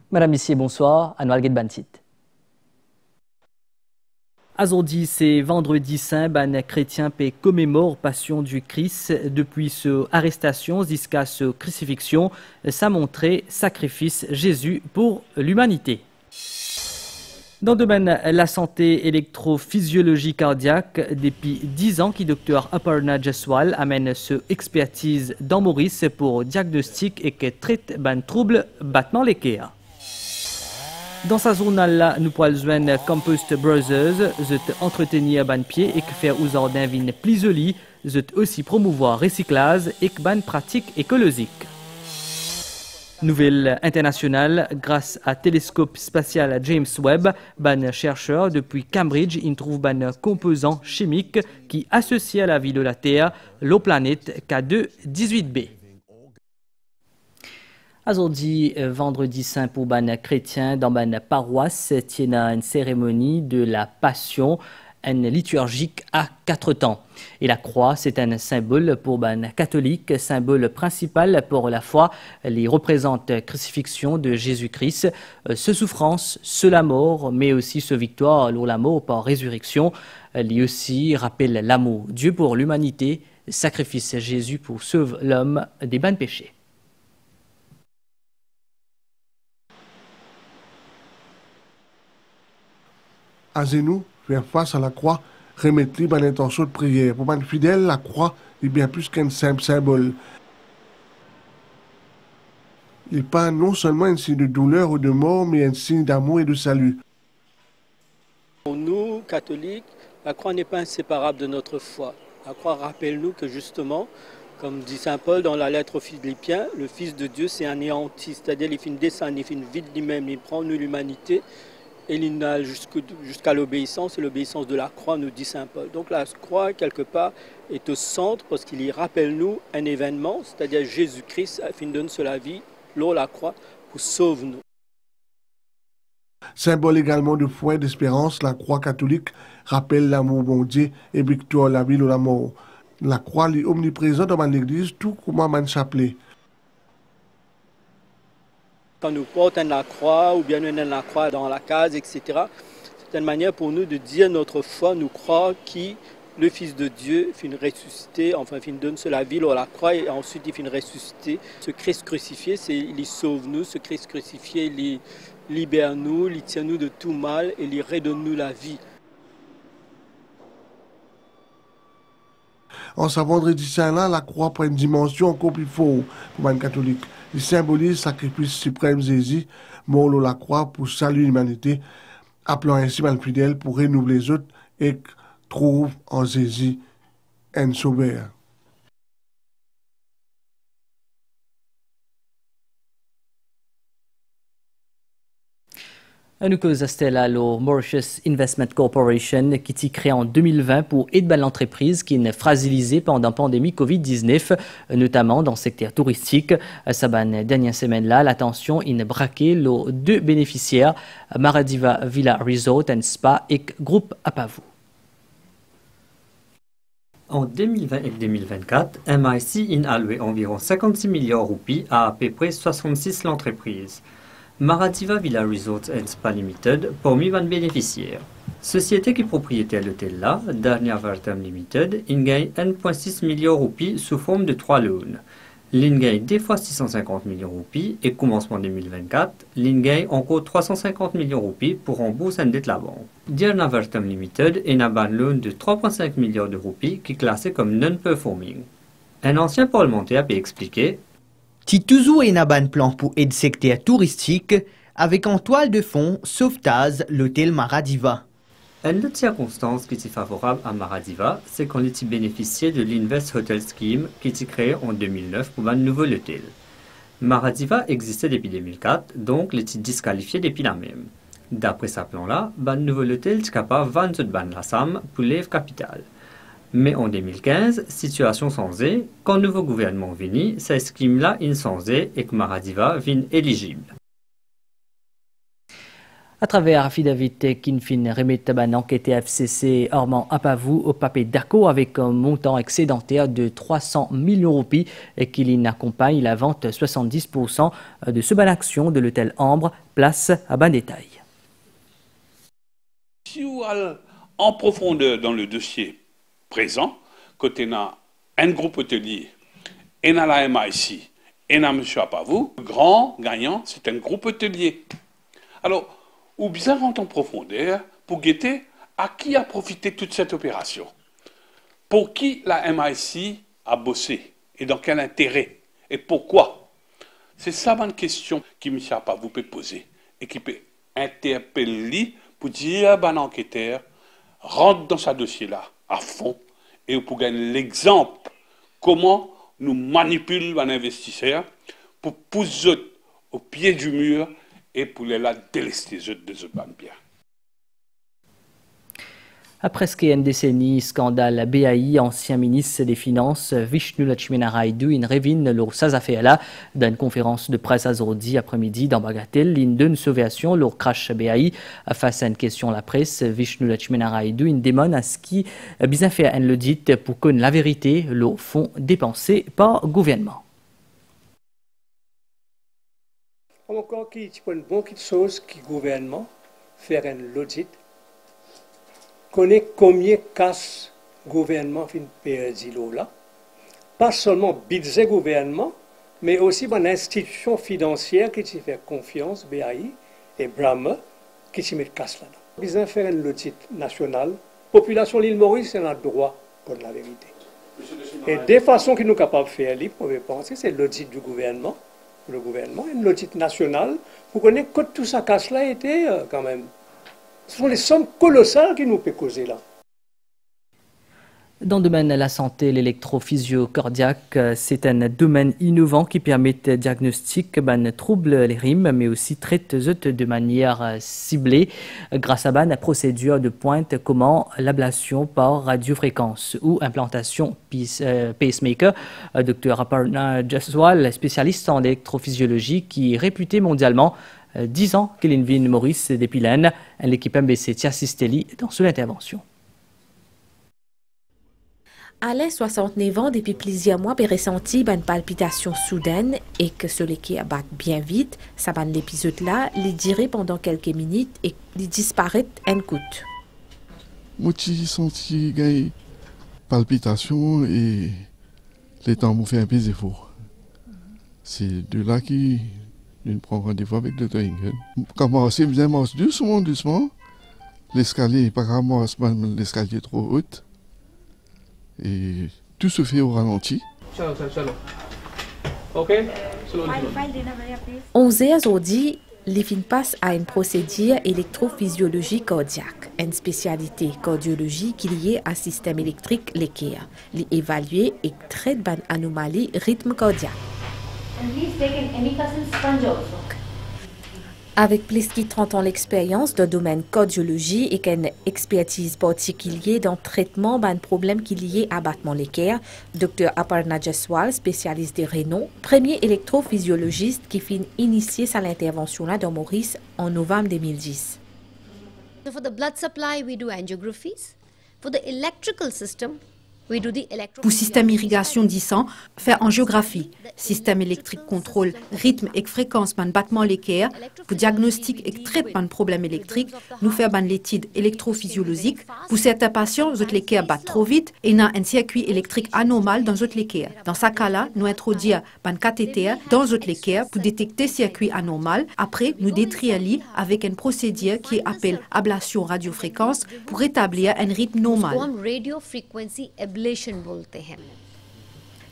Madame, Messieurs, bonsoir. Anwar Bantit. Aujourd'hui, c'est vendredi saint, ban chrétien peut commémore passion du Christ depuis son arrestation jusqu'à sa crucifixion. Ça montrait sacrifice Jésus pour l'humanité. Dans le domaine la santé électrophysiologie cardiaque, depuis 10 ans, Dr Aparna Jaiswal amène ce expertise dans Maurice pour diagnostic et que traite ban trouble battement l'équerre. Dans sa journal, nous pouvons joindre Compost Brothers, entretenir ban pied et faire usage d'un vin plus joli, aussi promouvoir recyclage et ban pratique écologique. Nouvelle internationale, grâce à télescope spatial James Webb, ban chercheur depuis Cambridge, il trouve ban composant chimique qui associe à la vie de la Terre, la planète K2-18b. Aujourd'hui, vendredi saint pour ban chrétien, dans ban paroisse, tient une cérémonie de la Passion, une liturgique à 4 temps. Et la croix, c'est un symbole pour ban catholique, symbole principal pour la foi. Il représente la crucifixion de Jésus-Christ, ce souffrance, ce la mort, mais aussi ce victoire, la mort par résurrection. Il aussi rappelle l'amour Dieu pour l'humanité, sacrifice Jésus pour sauver l'homme des bans péchés. À genoux, faire face à la croix, remettre libre à l'intention de prière. Pour les fidèles, la croix est bien plus qu'un simple symbole. Il n'est pas non seulement un signe de douleur ou de mort, mais un signe d'amour et de salut. Pour nous, catholiques, la croix n'est pas inséparable de notre foi. La croix rappelle-nous que justement, comme dit Saint Paul dans la lettre aux Philippiens, le Fils de Dieu s'est anéanti, c'est-à-dire il fait une descente, il fait une vie de lui-même, il prend nous l'humanité. Et il n'a jusqu'à l'obéissance, et l'obéissance de la croix, nous dit Saint Paul. Donc la croix, quelque part, est au centre parce qu'il y rappelle-nous un événement, c'est-à-dire Jésus-Christ a fait donner la vie, l'eau, la croix, pour sauver nous. Symbole également de foi et d'espérance, la croix catholique rappelle l'amour bon Dieu et victoire la vie ou la mort. La croix est omniprésente dans l'église, tout comme un chapelet. Quand nous portons la croix ou bien nous avons la croix dans la case, etc., c'est une manière pour nous de dire notre foi, nous croire que le Fils de Dieu finit ressuscité, enfin finit donne la vie à la croix et ensuite il finit ressuscité. Ce Christ crucifié, il sauve nous, ce Christ crucifié, il libère nous, il tient nous de tout mal et il redonne nous la vie. En ce vendredi saint-là, la croix prend une dimension encore plus forte pour les catholiques. Il symbolise le sacrifice suprême Jésus, mort à la croix pour saluer l'humanité, appelant ainsi les fidèles pour renouveler les autres et trouve en Jésus un sauveur. Nous cause Stella, le Mauritius Investment Corporation, qui s'est créé en 2020 pour aider l'entreprise qui est fragilisée pendant la pandémie Covid-19, notamment dans le secteur touristique. Cette dernière semaine-là, l'attention est braquée les 2 bénéficiaires, Maradiva Villa Resort and Spa et Groupe Apavu. En 2020 et 2024, MIC a alloué environ 56 millions de roupies à peu près 66 l'entreprise. Maradiva Villa Resorts and Spa Limited parmi 20 bénéficiaires. Société qui est propriétaire de l'hôtel là, Darnia Vartam Limited, il gagne 1,6 million de roupies sous forme de 3 loans. Il gagne des fois 650 millions de roupies et commencement 2024, il gagne encore 350 millions de roupies pour rembourser une dette la banque. Darnia Vartam Limited est un loan de 3,5 millions de roupies qui est classé comme non-performing. Un ancien parlementaire peut expliquer qui toujours est un plan pour aider le secteur touristique avec en toile de fond sauvetage l'hôtel Maradiva. Une autre circonstance qui est favorable à Maradiva, c'est qu'on est bénéficié de l'Invest Hotel Scheme qui est créé en 2009 pour un nouveau hôtel. Maradiva existait depuis 2004, donc il est disqualifié depuis la même. D'après ce plan-là, un nouveau hôtel est capable de vendre la somme pour l'Ève Capital. Mais en 2015, situation changée, quand le nouveau gouvernement vient, cette scheme-là est changée et que Maradiva vient éligible. À travers affidavit Kinfin remit ban enquête FCC Ormand Apavou au papier d'ACO avec un montant excédentaire de 300 millions de roupies et qui accompagne la vente 70% de ce ban action de l'hôtel Ambre, place à ban détail. Si vous allez en profondeur dans le dossier présent, côté na un groupe hôtelier, et na la MIC, et na M. Apavou, le grand gagnant, c'est un groupe hôtelier. Alors, ou bien rentre en profondeur pour guetter à qui a profité toute cette opération. Pour qui la MIC a bossé et dans quel intérêt et pourquoi. C'est ça une question qui M. Apavou peut poser et qui peut interpeller pour dire à l'enquêteur rentre dans ce dossier-là à fond et pour gagner l'exemple comment nous manipulons un investisseur pour pousser au pied du mur et pour les la délester de ce ban bien. Après presque une décennie, scandale BAI, ancien ministre des Finances, Vishnu Lakshminarayalu, in revine lor sazafela dans une conférence de presse à Zordi après-midi dans Bagatelle, d'une sauveation lor crash BAI. Face à une question à la presse, Vishnu Lakshminarayalu, in démon à ce qui bien fait un l'audit pour connaître la vérité, lor fonds dépensés par gouvernement. Encore qui est une bonne chose qui gouvernement faire un audit connaît combien casse gouvernement fin perdu là. Pas seulement budget gouvernement, mais aussi une institution financière qui t'y fait confiance, BAI et Brahma, qui t'y met casse là. Besoin faire un audit national. Population l'île Maurice, c'est un droit pour la vérité. Et des façons que nous sommes capables de faire, vous pouvez penser, c'est l'audit du gouvernement. Le gouvernement, une l'audit national, vous connaissez que tout ça casse-là était quand même. Ce sont les sommes colossales qui nous peuvent causer là. Dans le domaine de la santé, l'électrophysio-cardiaque, c'est un domaine innovant qui permet de diagnostiquer les troubles les rimes, mais aussi traite de manière ciblée grâce à une procédure de pointe comme l'ablation par radiofréquence ou implantation pacemaker. Dr Aparna Jaswal, spécialiste en électrophysiologie qui est réputé mondialement, 10 ans qu'il invite Maurice Despilènes, l'équipe MBC Tiassisteli dans son intervention. Alain, 69 ans, depuis plusieurs mois, a ressenti une palpitation soudaine et que celui qui abat bien vite, ça va l'épisode là, il dirait pendant quelques minutes et il disparaît un coup. Moi, j'ai senti une palpitation et les temps m'ont fait un peu d'effort. C'est de là qu'il prend rendez-vous avec le Dr Ingen. Commencer bien doucement. L'escalier, pas vraiment l'escalier trop haute. Et tout se fait au ralenti. 11h aujourd'hui, les filles passent à une procédure électrophysiologie cardiaque, une spécialité cardiologie qui est liée à système électrique l'équerre, l'évaluer et traite d'une anomalie rythme cardiaque. Avec plus de 30 ans d'expérience dans le domaine cardiologie et une expertise particulière dans le traitement d'un problème qui est lié à battement l'équerre, Dr Aparna Jaswal, spécialiste des rénaux, premier électrophysiologiste qui finit initier sa intervention là dans Maurice en novembre 2010. So for the blood supply, we do angiographies. For the electrical system, we do the Pour système irrigation du sang, faire angiographie. Système électrique contrôle rythme et fréquence ban battement l'équerre. Pour diagnostic et traitement de problème électrique, nous faire ban l'étude électrophysiologique. Pour certains patients, autres l'équerre bat trop vite et n'a un circuit électrique anormal dans autres l'équerre. Dans ce cas-là, nous introduire ban cathéter dans autres l'équerre pour détecter circuit anormal. Après, nous détriali avec une procédure qui appelle ablation radiofréquence pour rétablir un rythme normal.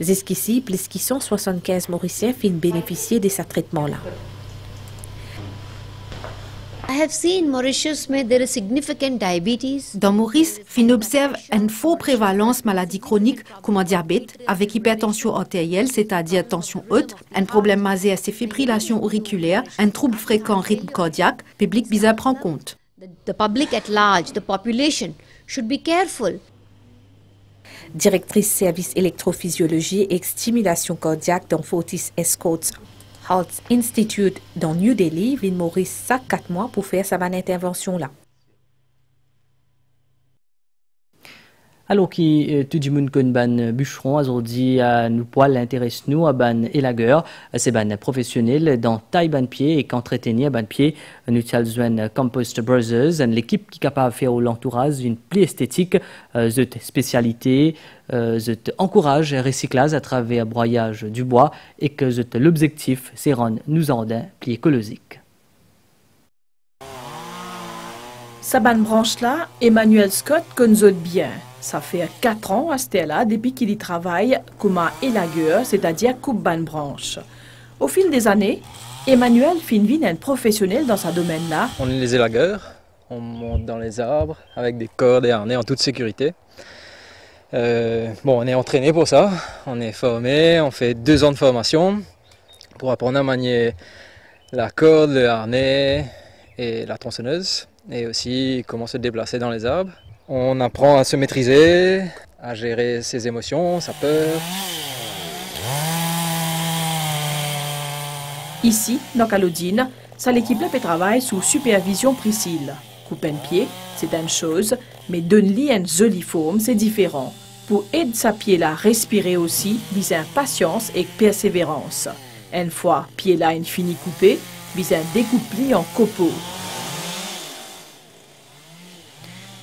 Jusqu'ici, plus de 175 Mauriciens finissent bénéficier de ce traitement-là. I have seen Mauritius where there is significant diabetes. Dans Maurice, on observe une forte prévalence maladie chronique comme le diabète, avec hypertension artérielle, c'est-à-dire tension haute, un problème masé à ses fibrillations auriculaires, un trouble fréquent rythme cardiaque, public bizarre prend compte. The public at large, the population, should be careful. Directrice service électrophysiologie et stimulation cardiaque dans Fortis Escorts Health Institute dans New Delhi vient mourir ça 4 mois pour faire sa bonne intervention là. Alors qui tout du monde connaît ban bûcheron aujourd'hui nous poil intéresse nous à ban élagueur c'est ban professionnel dans taille ban pied et qu'entretenir ban pied nous besoin Compost Brothers l'équipe qui est capable de faire l'entourage une pli esthétique cette spécialité cette encourage recyclage à travers broyage du bois et que l'objectif c'est rendre nous en d'un pli écologique. Sa ban branche là Emmanuel Scott connaît bien. Ça fait 4 ans à Stella depuis qu'il y travaille comme un élagueur, c'est-à-dire coupe ban branche. Au fil des années, Emmanuel finit un professionnel dans ce domaine-là. On est les élagueurs, on monte dans les arbres avec des cordes et harnais en toute sécurité. On est entraîné pour ça, on est formé, on fait 2 ans de formation pour apprendre à manier la corde, le harnais et la tronçonneuse et aussi comment se déplacer dans les arbres. On apprend à se maîtriser, à gérer ses émotions, sa peur. Ici, dans Calodine, l'équipe-là travaille sous supervision Priscille. Couper un pied, c'est une chose, mais donner une jolie forme, c'est différent. Pour aider sa pied-là à respirer aussi, besoin patience et persévérance. Une fois pied-là est fini coupé, besoin découper en copeaux.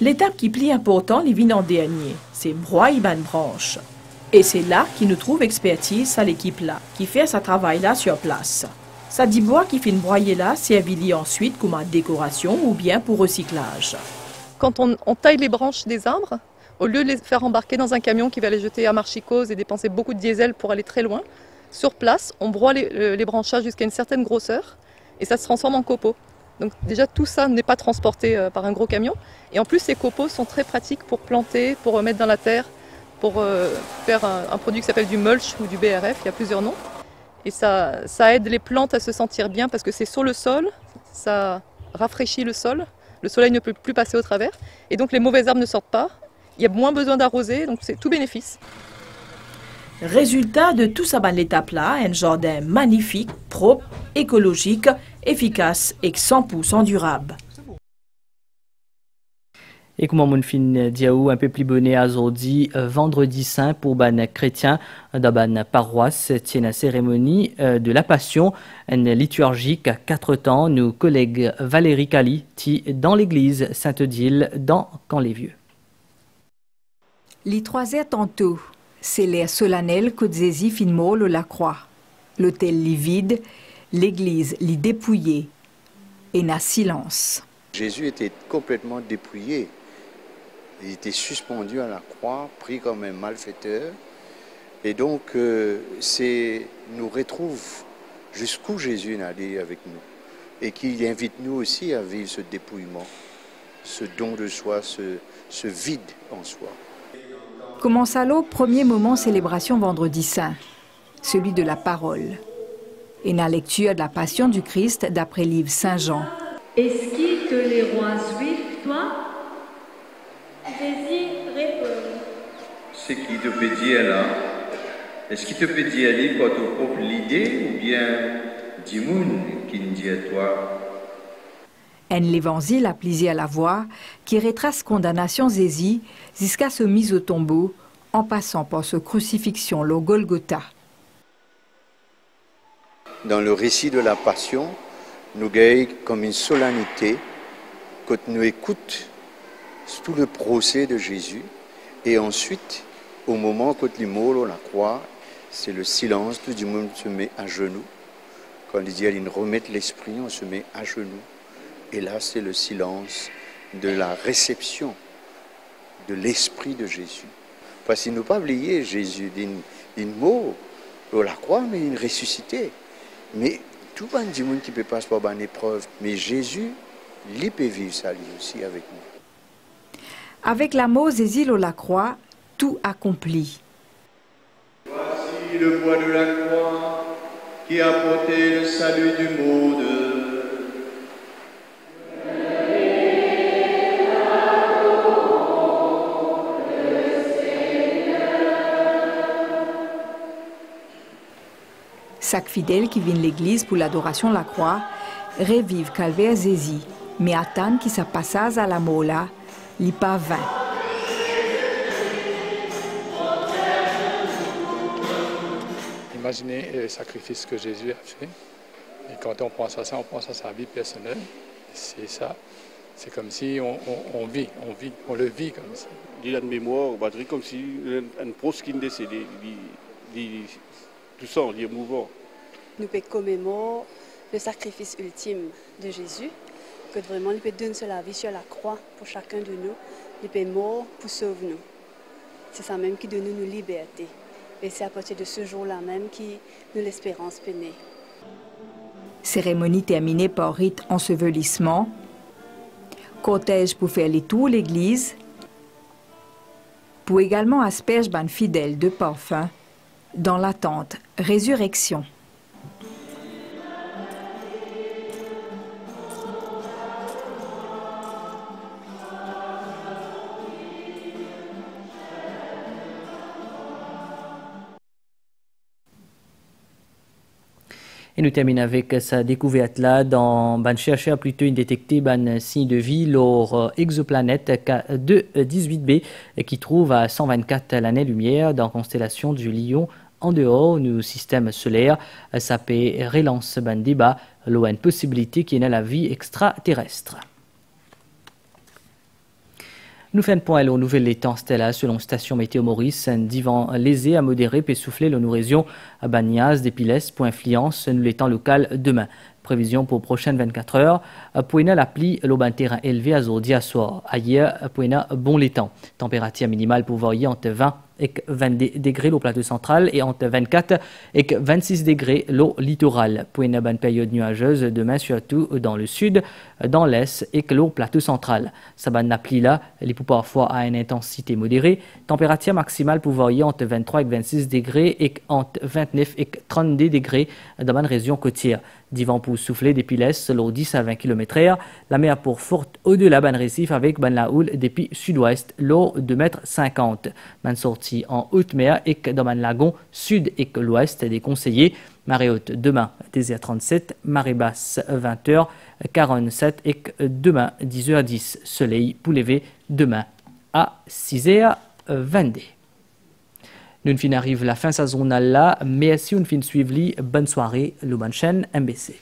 L'étape qui plie important les vient en dernier, c'est broyer ban branche. Et c'est là qu'il nous trouve expertise à l'équipe là, qui fait sa travail là sur place. Ça dit bois qui fait broyer là, servit ensuite comme une décoration ou bien pour recyclage. Quand on taille les branches des arbres, au lieu de les faire embarquer dans un camion qui va les jeter à Marchicose et dépenser beaucoup de diesel pour aller très loin, sur place, on broie les branchages jusqu'à une certaine grosseur et ça se transforme en copeaux. Donc déjà tout ça n'est pas transporté par un gros camion. Et en plus ces copeaux sont très pratiques pour planter, pour remettre dans la terre, pour faire un produit qui s'appelle du mulch ou du BRF, il y a plusieurs noms. Et ça aide les plantes à se sentir bien parce que c'est sur le sol, ça rafraîchit le sol soleil ne peut plus passer au travers. Et donc les mauvaises herbes ne sortent pas, il y a moins besoin d'arroser, donc c'est tout bénéfice. Résultat de tout ça, l'étape là, un jardin magnifique, propre, écologique, efficace et 100% durable. Et comment mon fin diaou un peu plus bonnet aujourd'hui vendredi saint pour ban chrétien dans ban paroisse tient la cérémonie de la Passion, une liturgique à 4 temps. Nos collègues Valérie Cali dans l'église Sainte-Odile dans Camp-les-Vieux. Les 3 heures tantôt, c'est l'air solennel que Jésus fin mort la croix. L'hôtel lit vide, l'église lit dépouillée et n'a silence. Jésus était complètement dépouillé. Il était suspendu à la croix, pris comme un malfaiteur. Et donc, nous retrouve jusqu'où Jésus est allé avec nous. Et qu'il invite nous aussi à vivre ce dépouillement, ce don de soi, ce vide en soi. Commence alors premier moment célébration vendredi saint, celui de la parole. Et la lecture de la Passion du Christ d'après livre Saint Jean. Est-ce qui te les rois juifs, toi? Jésus répond. Ce qui te peut dire là, est-ce qu'il te peut dire aller pour ton propre l'idée ou bien dis-moi qui me dit à toi? Un l'évangile à plaisir à la voix qui retrace condamnation Jésus jusqu'à se mise au tombeau en passant par sa crucifixion au Golgotha. Dans le récit de la Passion, nous gagnons comme une solennité quand nous écoutons tout le procès de Jésus et ensuite, au moment où il meurt la croix, c'est le silence, tout le monde se met à genoux. Quand il dit il remet l'esprit, on se met à genoux. Et là, c'est le silence de la réception de l'esprit de Jésus. Parce qu'il ne faut pas oublier Jésus, il mort à la croix, mais il ressuscité. Mais tout le monde qui peut passer par une épreuve, mais Jésus, il peut vivre ça lui aussi avec nous. Avec la mort Jésus à la croix, tout accompli. Voici le poids de la croix qui a porté le salut du monde. Chaque fidèle qui vient l'église pour l'adoration de la croix revive calvaire Jésus, mais attend qu'il se passage à la mort là, il pas vain. Imaginez le sacrifice que Jésus a fait. Et quand on pense à ça, on pense à sa vie personnelle. C'est ça. C'est comme si on le vit comme ça. Il a une mémoire, comme si un proche qui est décédé. Tout ça, il est mouvant. Nous pouvons commémorer le sacrifice ultime de Jésus, que vraiment, il peut donner la vie sur la croix pour chacun de nous. Il peut mort pour sauver nous. C'est ça même qui donne nous liberté. Et c'est à partir de ce jour-là même que nous l'espérance peut naître. Cérémonie terminée par rite ensevelissement. Cortège pour faire les tours l'église. Pour également asperger ban fidèles de parfum dans l'attente résurrection. Et nous terminons avec sa découverte là dans ban chercher à plutôt une détecter ban signe de vie lors exoplanète K2-18b qui trouve à 124 l'année-lumière dans la constellation du Lion en dehors du système solaire. Ça peut relancer ban débat l'eau une possibilité qui est dans la vie extraterrestre. Nous faisons point aux nouvelles temps stellaires selon station météo Maurice, un divan lésé à modéré peut souffler le nous région à Bagnas, Dépiles, pour influence nous les temps local demain. Prévision pour prochaines 24 heures. Pour l'appli, l'aubin terrain élevé à Zordi à soir. Ailleurs, pour bon les temps. Température minimale pour varier entre 20 et 20 degrés au plateau central et entre 24 et 26 degrés l'eau littoral. Pour une bonne période nuageuse demain, surtout dans le sud, dans l'est et l'eau plateau central. Ça bonne appli là, les pour parfois à une intensité modérée. Température maximale pour varier entre 23 et 26 degrés et entre 29 et 32 degrés dans la région côtière. Divan pour souffler depuis l'est, l'eau 10 à 20 km/h. La mer pour forte au-delà ban récif avec ban la houle depuis sud-ouest, l'eau 2,50 m. Ban sortie en haute mer et dans ban lagon sud et l'ouest des conseillers. Marée haute demain 10h37, marée basse 20h47 et demain 10h10. Soleil pour lever demain à 6h22. Nous fin arrive la fin saisonnale là, mais si on fin suivre, bonne soirée, le bonne chaîne MBC.